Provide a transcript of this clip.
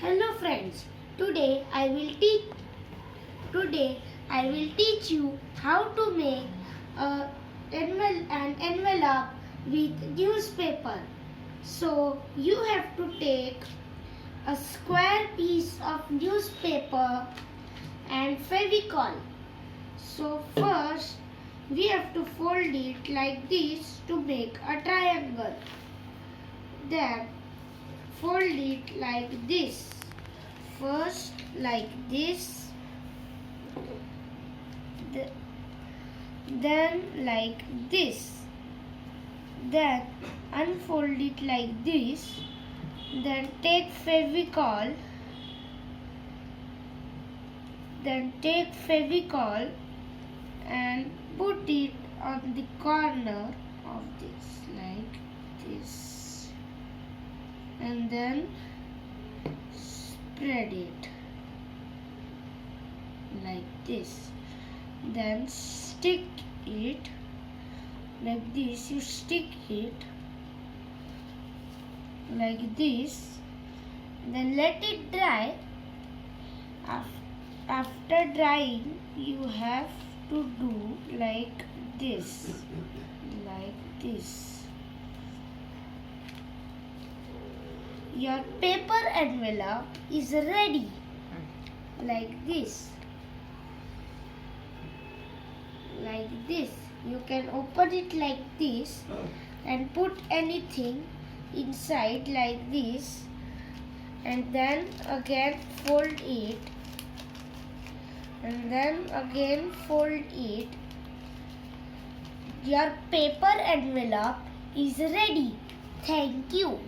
Hello friends. Today I will teach you how to make an envelope with newspaper. So you have to take a square piece of newspaper and Fevicol. So first we have to fold it like this to make a triangle. Then fold it like this. First like this, then like this, then unfold it like this, then take Fevicol, and put it on the corner of this like this, and then spread it like this, then stick it like this. You stick it like this, then let it dry. After drying you have to do like this, Your paper envelope is ready like this. You can open it like this and put anything inside like this, and then again fold it, and then again fold it. Your paper envelope is ready. Thank you.